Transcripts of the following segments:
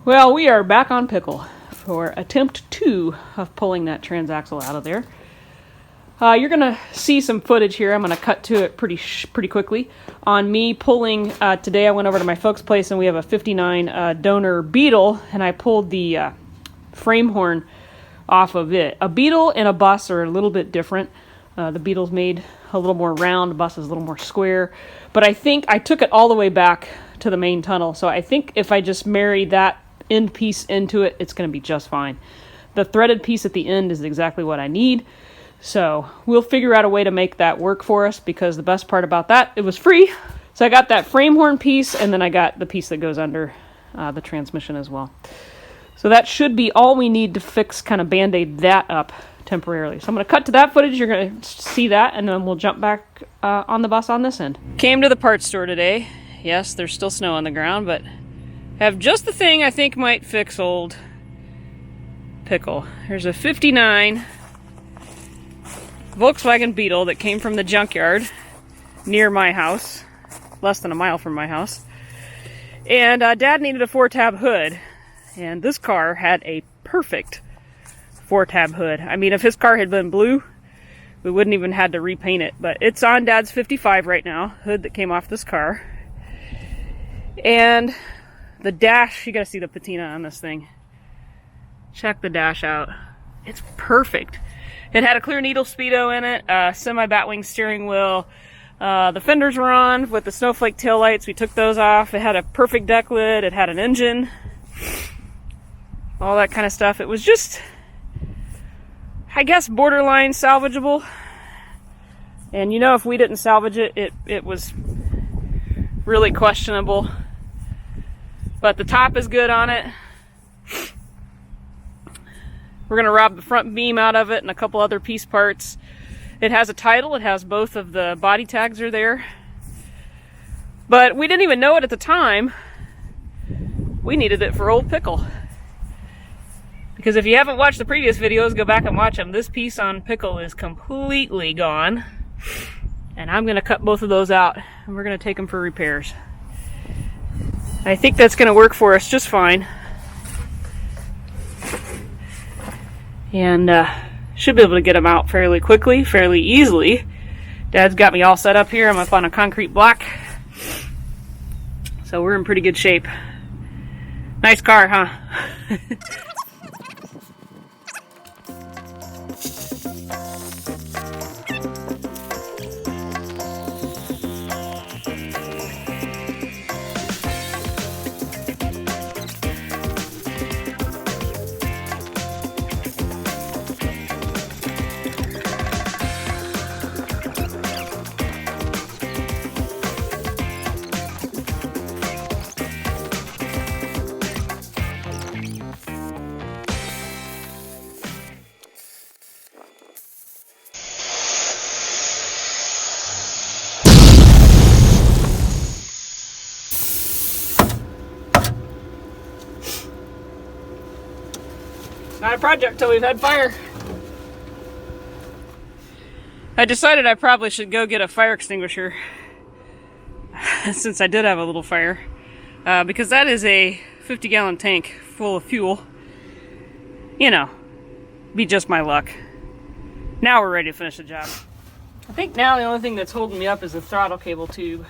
Well, we are back on Pickle for attempt 2 of pulling that transaxle out of there. You're going to see some footage here. I'm going to cut to it pretty quickly. On me pulling, today I went over to my folks' place and we have a 59 donor beetle, and I pulled the frame horn off of it. A beetle and a bus are a little bit different. The beetle's made a little more round, the bus is a little more square. But I think I took it all the way back to the main tunnel, so I think if I just marry that end piece into it, it's going to be just fine. The threaded piece at the end is exactly what I need, so we'll figure out a way to make that work for us, because the best part about that, it was free. So I got that frame horn piece, and then I got the piece that goes under the transmission as well. So that should be all we need to fix, kind of band-aid that up temporarily. So I'm going to cut to that footage, you're going to see that, and then we'll jump back on the bus on this end. Came to the parts store today. Yes, there's still snow on the ground, but have just the thing I think might fix old Pickle. There's a 59 Volkswagen Beetle that came from the junkyard near my house, less than a mile from my house. And Dad needed a 4-tab hood, and this car had a perfect 4-tab hood. I mean, if his car had been blue, we wouldn't even had to repaint it. But it's on Dad's 55 right now, hood that came off this car. And the dash, you gotta see the patina on this thing. Check the dash out. It's perfect. It had a clear needle speedo in it, semi-batwing steering wheel. The fenders were on with the snowflake taillights. We took those off. It had a perfect deck lid. It had an engine. All that kind of stuff. It was just, I guess, borderline salvageable. And you know, if we didn't salvage it, it was really questionable. But the top is good on it. We're going to rob the front beam out of it and a couple other piece parts. It has a title. It has both of the body tags are there. But we didn't even know it at the time. We needed it for old Pickle. Because if you haven't watched the previous videos, go back and watch them. This piece on Pickle is completely gone. And I'm going to cut both of those out, and we're going to take them for repairs. I think that's going to work for us just fine. And should be able to get them out fairly quickly, fairly easily. Dad's got me all set up here. I'm up on a concrete block. So we're in pretty good shape. Nice car, huh? Not a project till we've had fire. I decided I probably should go get a fire extinguisher since I did have a little fire, because that is a 50-gallon tank full of fuel. You know, be just my luck. Now we're ready to finish the job. I think now the only thing that's holding me up is the throttle cable tube,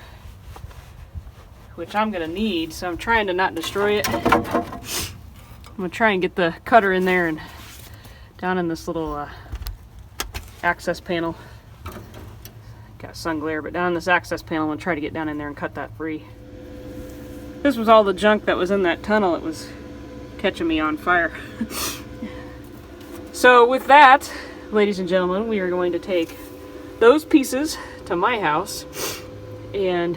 which I'm gonna need, so I'm trying to not destroy it. I'm going to try and get the cutter in there and down in this little access panel. Got sun glare, but down in this access panel, I'm going to try to get down in there and cut that free. This was all the junk that was in that tunnel. It was catching me on fire. So with that, ladies and gentlemen, we are going to take those pieces to my house and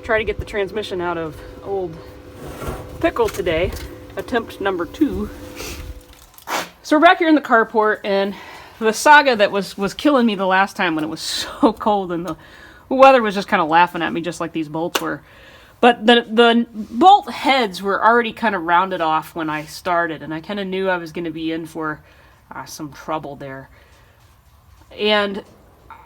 try to get the transmission out of old Pickle today. Attempt number 2. So we're back here in the carport, and the saga that was killing me the last time when it was so cold and the weather was just kind of laughing at me, just like these bolts were. But the bolt heads were already kind of rounded off when I started, and I kind of knew I was going to be in for some trouble there. And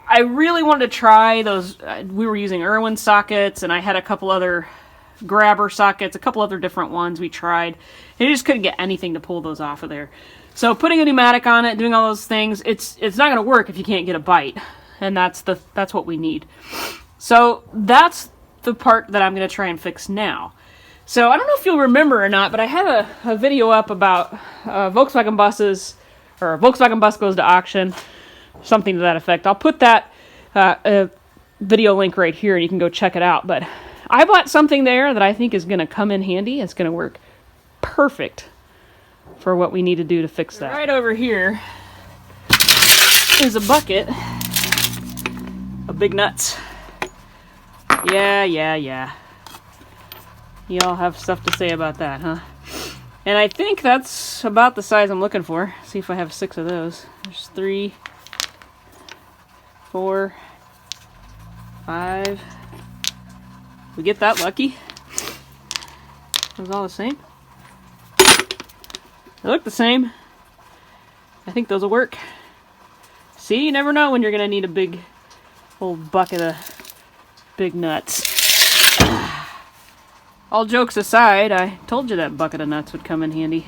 I really wanted to try those. We were using Irwin sockets, and I had a couple other grabber sockets, a couple other different ones we tried. And you just couldn't get anything to pull those off of there. So putting a pneumatic on it, doing all those things, it's not going to work if you can't get a bite. And that's what we need. So that's the part that I'm going to try and fix now. So I don't know if you'll remember or not, but I had a video up about Volkswagen buses, or a Volkswagen bus goes to auction, something to that effect. I'll put that video link right here and you can go check it out. But I bought something there that I think is going to come in handy. It's going to work perfect for what we need to do to fix that. Right over here is a bucket of big nuts. Yeah. You all have stuff to say about that, huh? And I think that's about the size I'm looking for. See if I have 6 of those. There's 3, 4, 5. We get that lucky. It was all the same. They look the same. I think those will work. See, you never know when you're going to need a big old bucket of big nuts. All jokes aside, I told you that bucket of nuts would come in handy.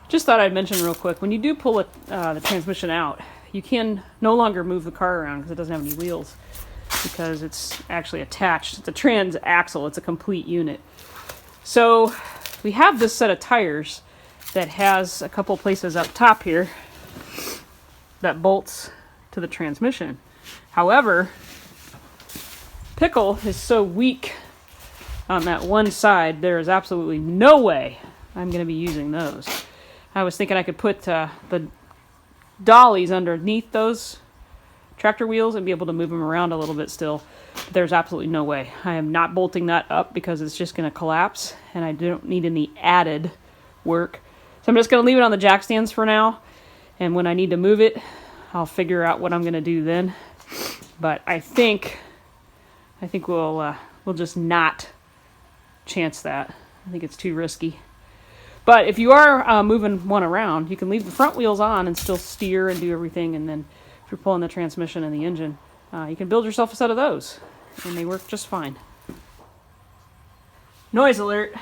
Just thought I'd mention real quick, when you do pull the transmission out, you can no longer move the car around because it doesn't have any wheels, because it's actually attached. It's a transaxle. It's a complete unit. So we have this set of tires that has a couple places up top here that bolts to the transmission. However, Pickle is so weak on that one side, there is absolutely no way I'm going to be using those. I was thinking I could put the dollies underneath those tractor wheels and be able to move them around a little bit still. But there's absolutely no way. I am not bolting that up because it's just going to collapse and I don't need any added work. So I'm just going to leave it on the jack stands for now, and when I need to move it, I'll figure out what I'm going to do then. But I think we'll just not chance that. I think it's too risky. But if you are moving one around, you can leave the front wheels on and still steer and do everything, and then if you're pulling the transmission and the engine, you can build yourself a set of those, and they work just fine. Noise alert.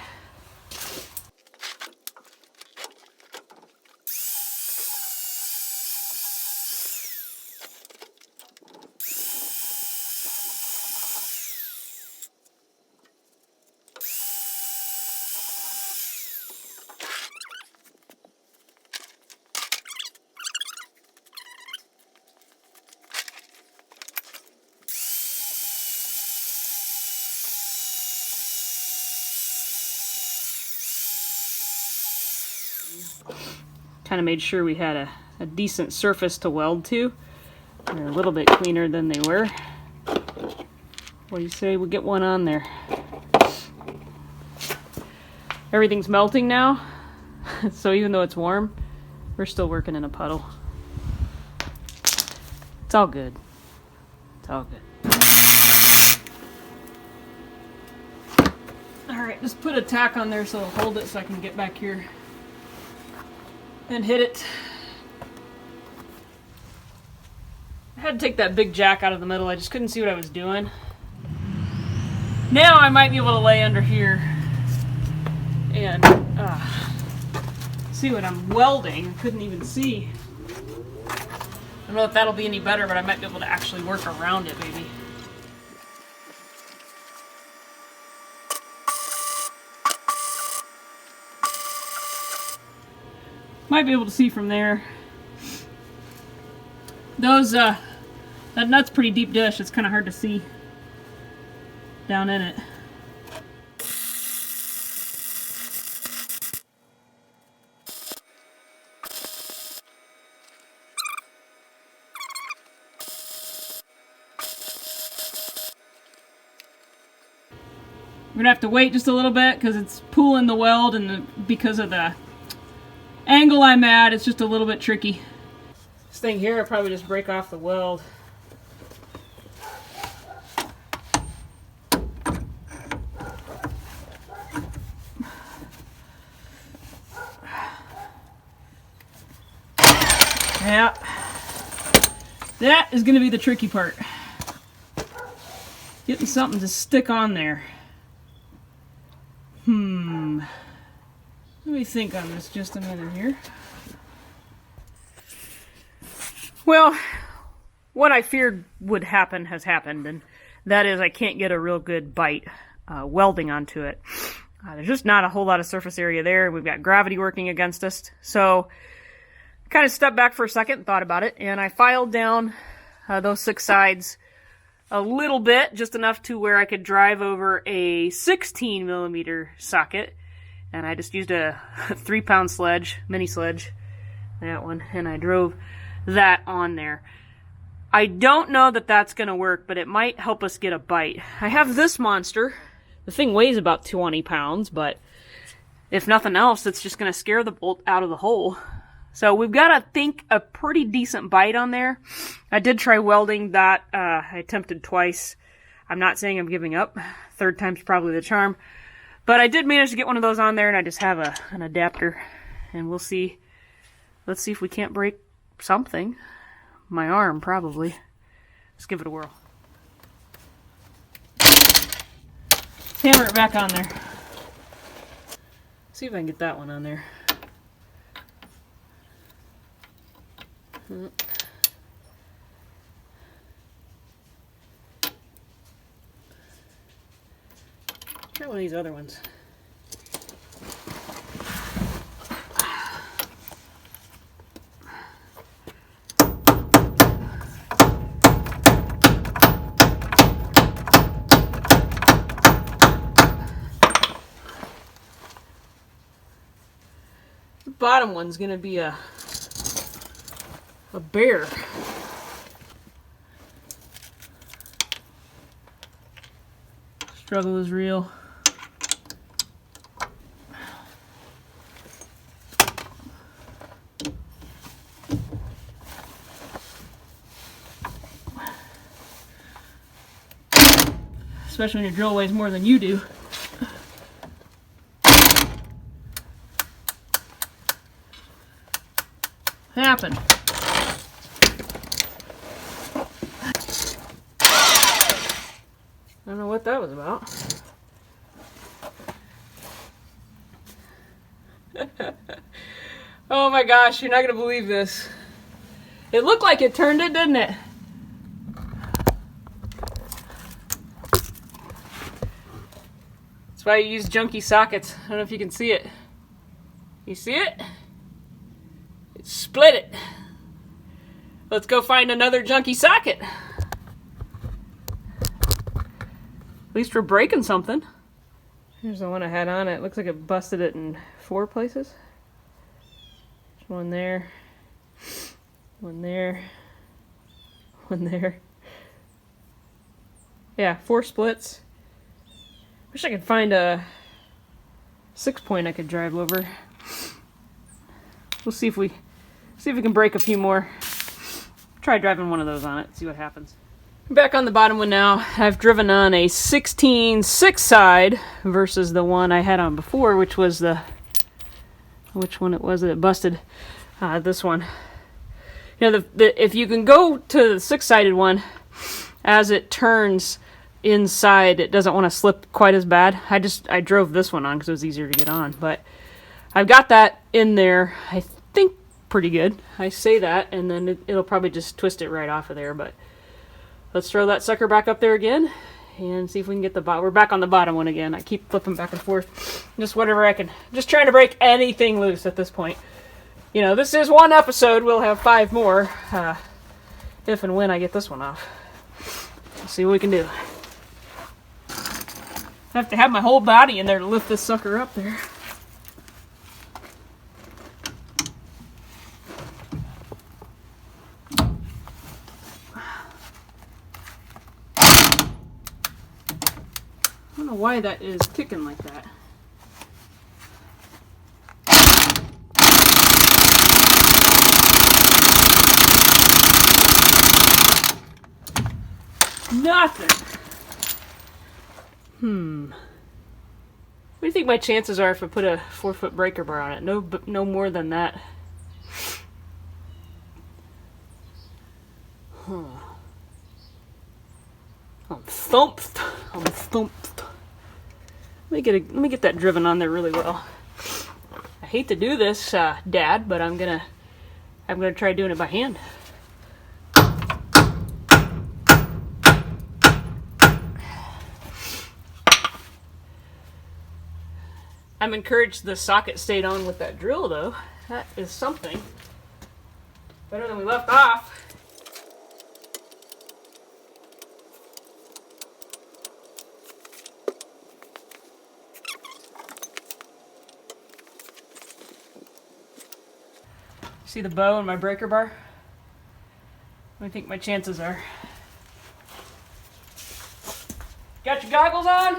Kind of made sure we had a decent surface to weld to. They're a little bit cleaner than they were. What do you say we get one on there? Everything's melting now, so even though it's warm, we're still working in a puddle. It's all good. It's all good. Alright, just put a tack on there so it'll hold it so I can get back here and hit it. I had to take that big jack out of the middle. I just couldn't see what I was doing. Now I might be able to lay under here and see what I'm welding. I couldn't even see. I don't know if that'll be any better, but I might be able to actually work around it maybe. Might be able to see from there. Those, that nut's pretty deep dish. It's kind of hard to see down in it. We're gonna have to wait just a little bit because it's pulling the weld, and because of the angle I'm at, it's just a little bit tricky. This thing here, I'll probably just break off the weld. Yeah, that is going to be the tricky part. Getting something to stick on there. Let me think on this just a minute here. Well, what I feared would happen has happened, and that is I can't get a real good bite welding onto it. There's just not a whole lot of surface area there. We've got gravity working against us. So kind of stepped back for a second and thought about it, and I filed down those 6 sides a little bit, just enough to where I could drive over a 16 millimeter socket. And I just used a 3-pound sledge, mini sledge, that one, and I drove that on there. I don't know that that's going to work, but it might help us get a bite. I have this monster. The thing weighs about 20 pounds, but if nothing else, it's just going to scare the bolt out of the hole. So we've got, I think, a pretty decent bite on there. I did try welding that. I attempted twice. I'm not saying I'm giving up. 3rd time's probably the charm. But I did manage to get one of those on there, and I just have an adapter. And we'll see. Let's see if we can't break something. My arm, probably. Let's give it a whirl. Let's hammer it back on there. See if I can get that one on there. Try one of these other ones. The bottom one's gonna be a bear. Struggle is real. Especially when your drill weighs more than you do. Happened. I don't know what that was about. Oh my gosh, you're not gonna believe this. It looked like it turned it, didn't it? That's why you use junky sockets. I don't know if you can see it. You see it? It split it. Let's go find another junky socket. At least we're breaking something. Here's the one I had on it. Looks like it busted it in 4 places. There's one there. One there. One there. Yeah, 4 splits. Wish I could find a 6-point I could drive over. We'll see if we can break a few more. Try driving one of those on it, see what happens. Back on the bottom one now. I've driven on a 16 6-side versus the one I had on before, which was which one it was that busted. This one. You know, if you can go to the 6-sided one, as it turns inside, it doesn't want to slip quite as bad. I drove this one on because it was easier to get on, but I've got that in there, I think, pretty good. I say that, and then it'll probably just twist it right off of there, but let's throw that sucker back up there again and see if we can get the bottom. We're back on the bottom one again. I keep flipping back and forth. Just whatever I can. Just trying to break anything loose at this point. You know, this is one episode. We'll have 5 more if and when I get this one off. Let's see what we can do. I have to have my whole body in there to lift this sucker up there. I don't know why that is kicking like that. Nothing. What do you think my chances are if I put a 4-foot breaker bar on it? No more than that. I'm thumped. Let me get that driven on there really well. I hate to do this, Dad, but I'm gonna try doing it by hand. I'm encouraged the socket stayed on with that drill, though. That is something. Better than we left off. See the bow and my breaker bar? What do you think my chances are? Got your goggles on?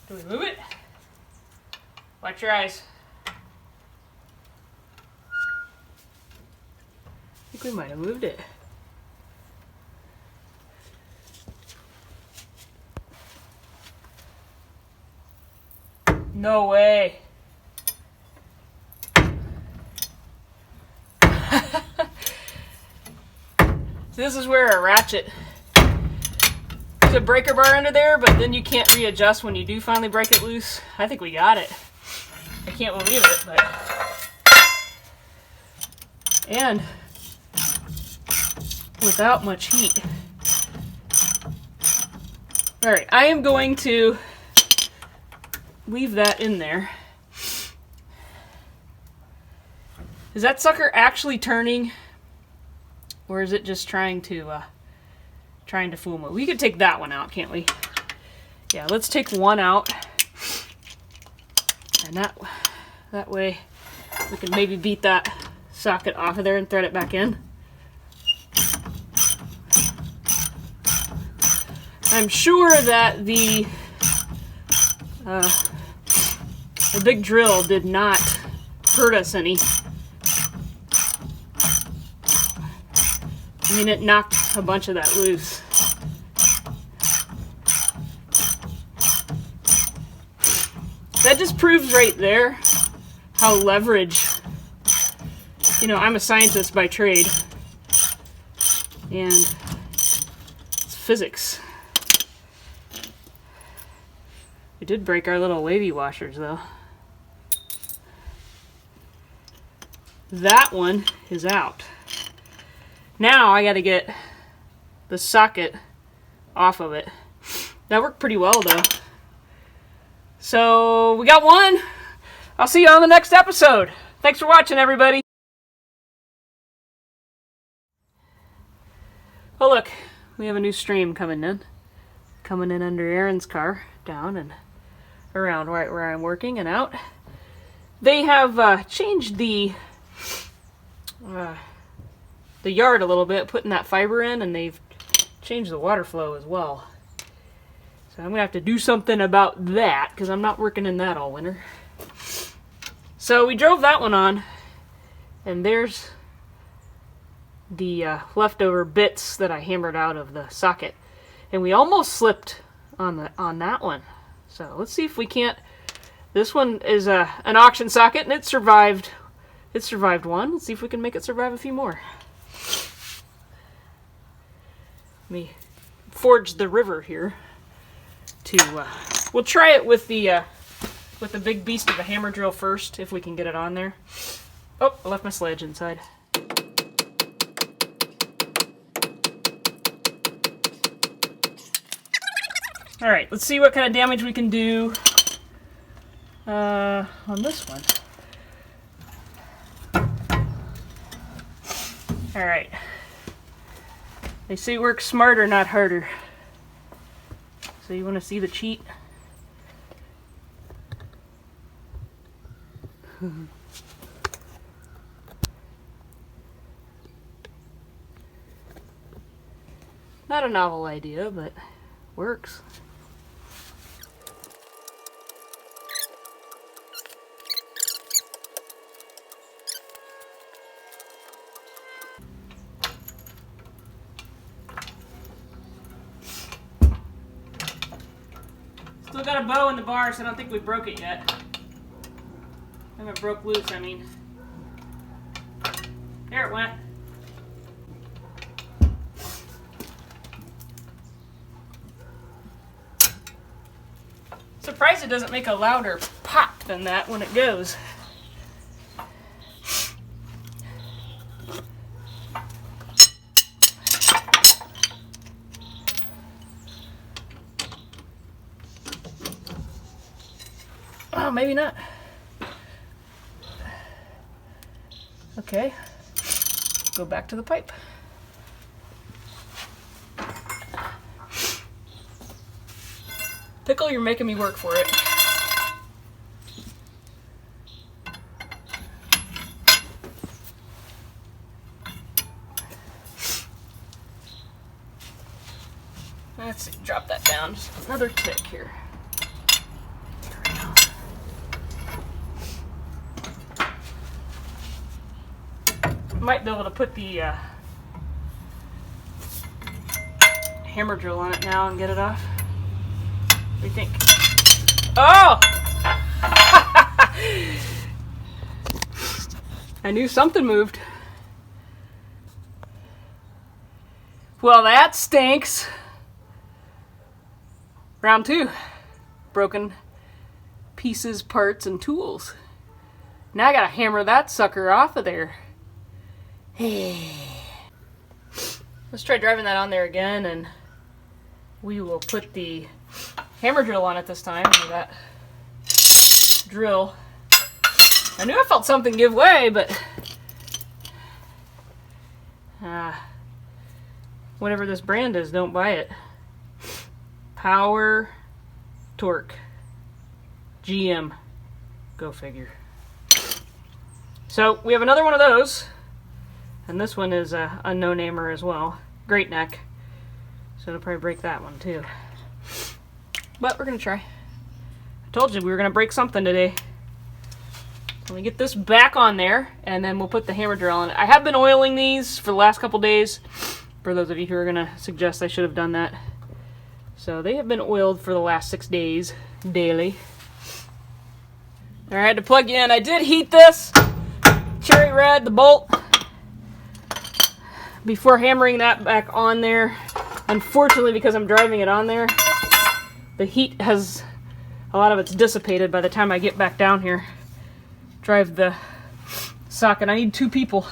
Do we move it? Watch your eyes. I think we might have moved it. No way. So this is where a ratchet. There's a breaker bar under there, but then you can't readjust when you do finally break it loose. I think we got it. I can't believe it, but... And without much heat. Alright, I am going to leave that in there. Is that sucker actually turning? Or is it just trying to fool me? We could take that one out, can't we? Yeah, let's take one out. And that way we can maybe beat that socket off of there and thread it back in. I'm sure that the big drill did not hurt us any. I mean, it knocked a bunch of that loose. That just proves right there how leverage, you know, I'm a scientist by trade, and it's physics. We did break our little wavy washers, though. That one is out. Now I gotta get the socket off of it. That worked pretty well, though. So we got one. I'll see you on the next episode. Thanks for watching, everybody. Oh look, we have a new stream coming in. Coming in under Aaron's car, down and around right where I'm working and out. They have changed the yard a little bit, putting that fiber in, and they've changed the water flow as well. So I'm gonna have to do something about that because I'm not working in that all winter. So we drove that one on, and there's the leftover bits that I hammered out of the socket, and we almost slipped on that one. So let's see if we can't. This one is an auction socket, and it survived. It survived one. Let's see if we can make it survive a few more. Let me forge the river here. We'll try it with the big beast of a hammer drill first, if we can get it on there. Oh, I left my sledge inside. All right, let's see what kind of damage we can do on this one. All right. They say work smarter, not harder. So you want to see the cheat? Not a novel idea, but works. Still got a bow in the bar, so I don't think we broke it yet. I haven't broke loose, I mean. There it went. Surprised it doesn't make a louder pop than that when it goes. Oh, maybe not. Okay, go back to the pipe. Pickle, you're making me work for it. Let's see, drop that down. Just another tick here. Might be able to put the hammer drill on it now and get it off. What do you think? Oh! I knew something moved. Well, that stinks. Round 2. Broken pieces, parts, and tools. Now I gotta hammer that sucker off of there. Let's try driving that on there again, and we will put the hammer drill on it this time with that drill. I knew I felt something give way, but whatever this brand is, don't buy it. Power Torque GM. Go figure. So we have another one of those, and this one is a no-namer as well. Great neck. So it'll probably break that one too. But we're gonna try. I told you we were gonna break something today. Let me get this back on there, and then we'll put the hammer drill in it. I have been oiling these for the last couple days, for those of you who are gonna suggest I should have done that. So they have been oiled for the last 6 days, daily. Alright, to plug you in, I did heat this cherry red, the bolt, before hammering that back on there. Unfortunately, because I'm driving it on there, the heat has, a lot of it's dissipated by the time I get back down here. Drive the socket. I need 2 people.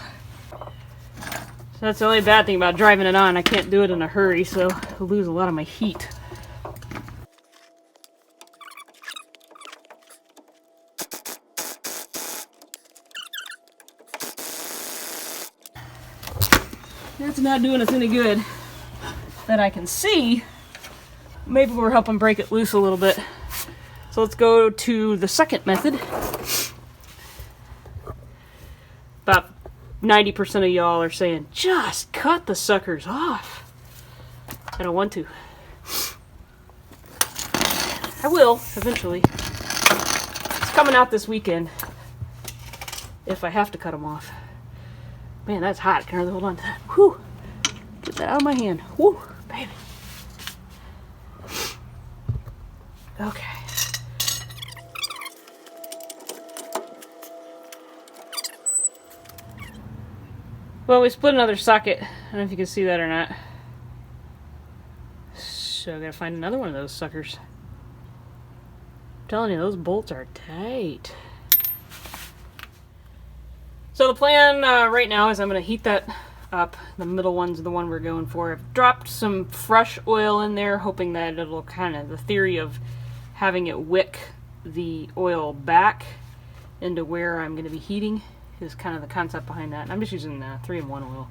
So that's the only bad thing about driving it on. I can't do it in a hurry, so I'll lose a lot of my heat. That's not doing us any good that I can see. Maybe we're helping break it loose a little bit. So let's go to the second method. About 90% of y'all are saying, just cut the suckers off. I don't want to. I will, eventually. It's coming out this weekend, if I have to cut them off. Man, that's hot. I can hardly hold on to that. Whew. Get that out of my hand. Whew, baby. Okay. Well, we split another socket. I don't know if you can see that or not. So I gotta find another one of those suckers. I'm telling you, those bolts are tight. So the plan right now is I'm gonna heat that up. The middle one's the one we're going for. I've dropped some fresh oil in there, hoping that it'll kind of, the theory of having it wick the oil back into where I'm gonna be heating is kind of the concept behind that. And I'm just using 3-in-1 oil.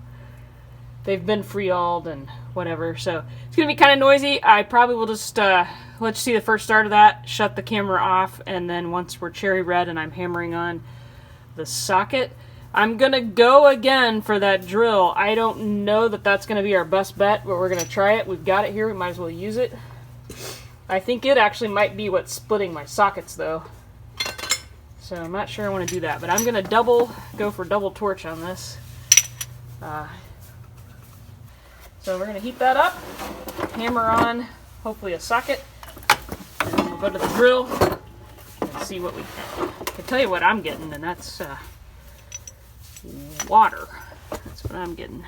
They've been free-alled and whatever, so it's gonna be kind of noisy. I probably will just let you see the first start of that, shut the camera off, and then once we're cherry red and I'm hammering on the socket, I'm gonna go again for that drill. I don't know that that's gonna be our best bet, but we're gonna try it. We've got it here, we might as well use it. I think it actually might be what's splitting my sockets though. So I'm not sure I want to do that, but I'm gonna go for double torch on this. So we're gonna heat that up, hammer on hopefully a socket, and then we'll go to the drill and see what we can. I can tell you what I'm getting, and that's water. That's what I'm getting.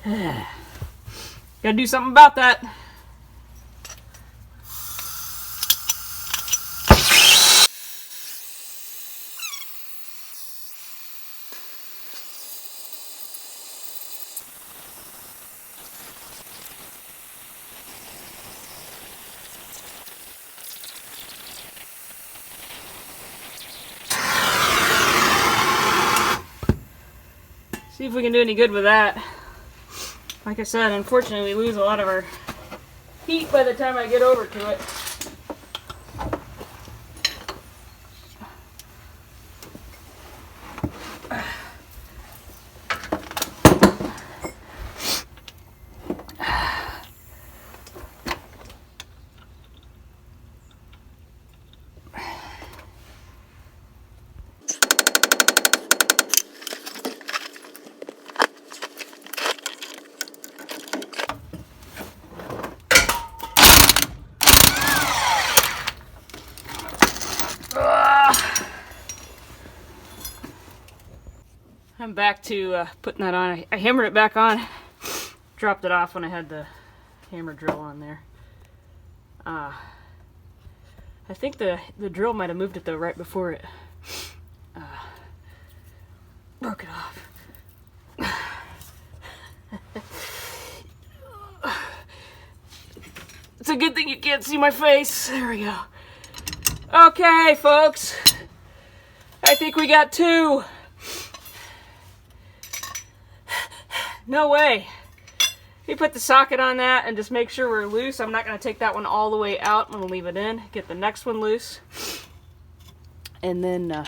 Gotta do something about that. if we can do any good with that. Like I said, unfortunately we lose a lot of our heat by the time I get over to it. I'm back to putting that on. I hammered it back on, dropped it off when I had the hammer drill on there. I think the drill might have moved it though right before it broke it off. It's a good thing you can't see my face. There we go. Okay, folks. I think we got two. No way. You put the socket on that and just make sure we're loose. I'm not going to take that one all the way out. I'm going to leave it in. Get the next one loose. And then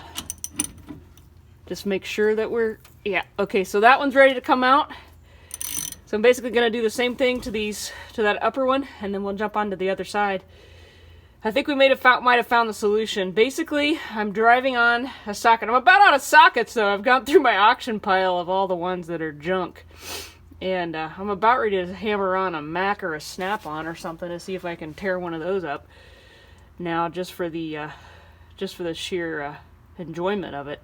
just make sure that we're... Yeah, okay, so that one's ready to come out. So I'm basically going to do the same thing to that upper one, and then we'll jump onto the other side. I think we might have found the solution. Basically, I'm driving on a socket. I'm about out of sockets, though. I've gone through my auction pile of all the ones that are junk. And I'm about ready to hammer on a Mac or a Snap-on or something to see if I can tear one of those up. Now, just for the sheer enjoyment of it.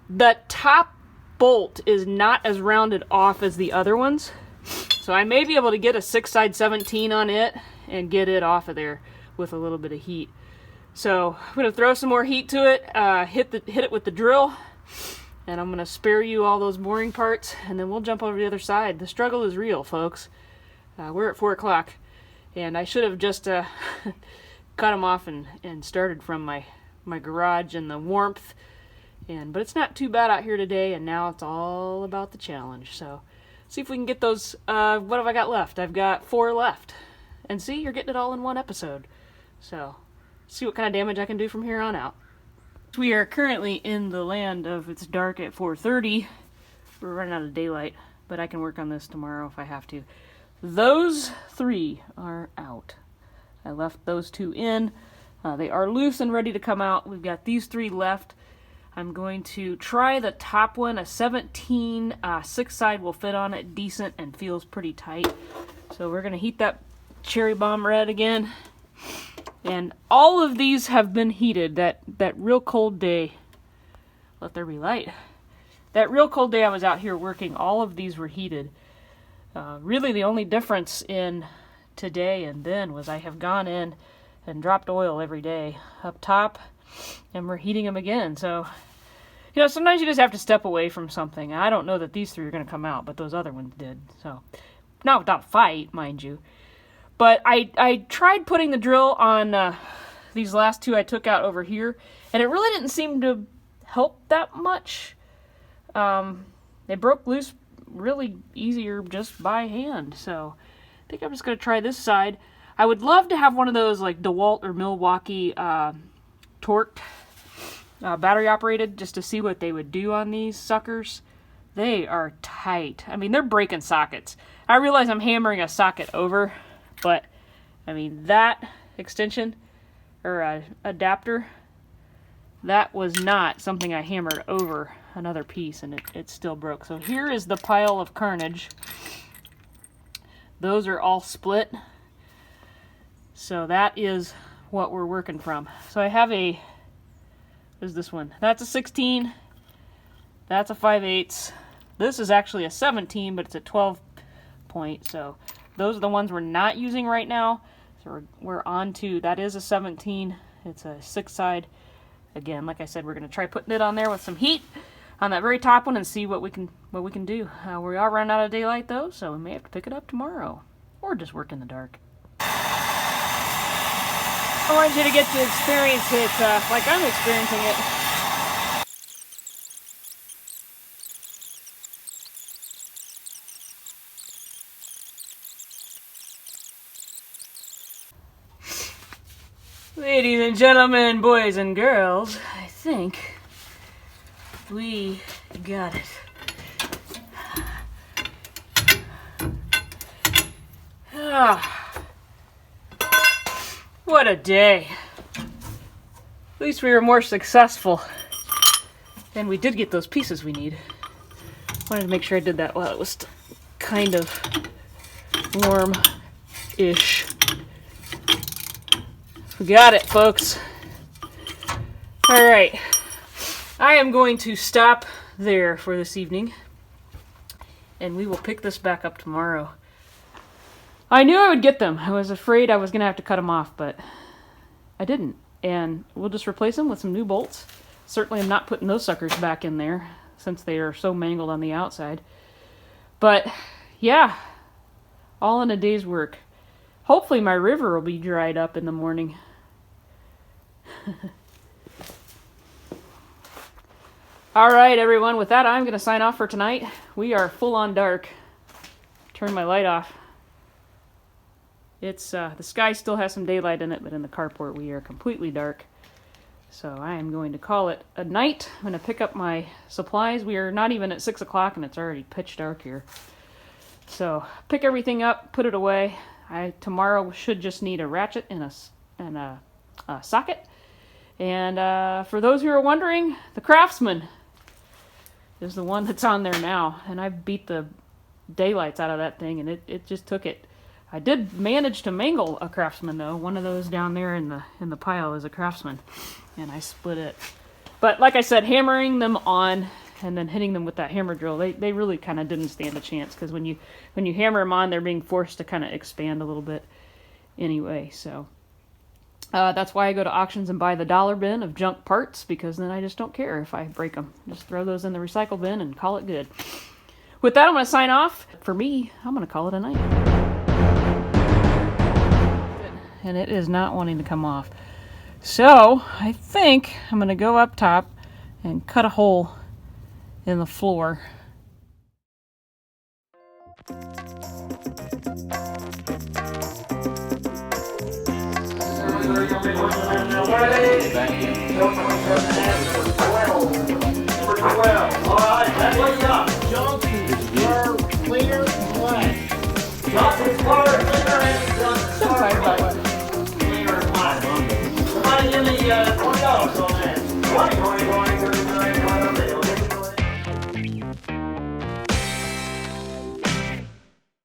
The top bolt is not as rounded off as the other ones. So I may be able to get a 6-side 17 on it and get it off of there with a little bit of heat. So I'm going to throw some more heat to it, hit it with the drill, and I'm going to spare you all those boring parts, and then we'll jump over to the other side. The struggle is real, folks. We're at 4 o'clock, and I should have just cut them off and started from my garage and the warmth, but it's not too bad out here today, and now it's all about the challenge. So see if we can get those. What have I got left? I've got 4 left. And see, you're getting it all in one episode. So, see what kind of damage I can do from here on out. We are currently in the land of it's dark at 4:30. We're running out of daylight, but I can work on this tomorrow if I have to. Those 3 are out. I left those 2 in. They are loose and ready to come out. We've got these 3 left. I'm going to try the top one. A 17 6-side will fit on it decent and feels pretty tight. So we're going to heat that cherry bomb red again. And all of these have been heated. That real cold day, let there be light. That real cold day I was out here working, all of these were heated. Really the only difference in today and then was I have gone in and dropped oil every day up top, and we're heating them again. So, you know, sometimes you just have to step away from something. I don't know that these 3 are going to come out, but those other ones did. So, not without a fight, mind you. But I tried putting the drill on these last 2 I took out over here, and it really didn't seem to help that much. They broke loose really easier just by hand. So I think I'm just going to try this side. I would love to have one of those like DeWalt or Milwaukee torqued battery operated just to see what they would do on these suckers. They are tight. I mean, they're breaking sockets. I realize I'm hammering a socket over, but I mean, that extension or adapter, that was not something I hammered over another piece, and it still broke. So here is the pile of carnage. Those are all split. So that is what we're working from. So I have what is this one? That's a 16. That's a 5/8. This is actually a 17, but it's a 12 point. So those are the ones we're not using right now. So we're on to, that is a 17. It's a 6-side. Again, like I said, we're going to try putting it on there with some heat on that very top one and see what we can do. We are running out of daylight though, so we may have to pick it up tomorrow or just work in the dark. I want you to get to experience it like I'm experiencing it. Ladies and gentlemen, boys and girls, I think we got it. Ah, what a day. At least we were more successful. And we did get those pieces we need. Wanted to make sure I did that while it was kind of warm-ish. We got it, folks. All right. I am going to stop there for this evening. And we will pick this back up tomorrow. I knew I would get them. I was afraid I was going to have to cut them off, but I didn't. And we'll just replace them with some new bolts. Certainly I'm not putting those suckers back in there since they are so mangled on the outside. But yeah, all in a day's work. Hopefully my river will be dried up in the morning. All right, everyone. With that, I'm going to sign off for tonight. We are full on dark. Turn my light off. It's the sky still has some daylight in it, but in the carport we are completely dark. So I am going to call it a night. I'm going to pick up my supplies. We are not even at 6 o'clock and it's already pitch dark here. So pick everything up, put it away. Tomorrow should just need a ratchet and a socket. And for those who are wondering, the Craftsman is the one that's on there now. And I beat the daylights out of that thing and it just took it. I did manage to mangle a Craftsman though. One of those down there in the pile is a Craftsman. And I split it. But like I said, hammering them on and then hitting them with that hammer drill, they really kind of didn't stand a chance, because when you hammer them on, they're being forced to kind of expand a little bit anyway. So that's why I go to auctions and buy the dollar bin of junk parts, because then I just don't care if I break them. Just throw those in the recycle bin and call it good. With that, I'm going to sign off. For me, I'm going to call it a night. And it is not wanting to come off. So, I think I'm going to go up top and cut a hole in the floor.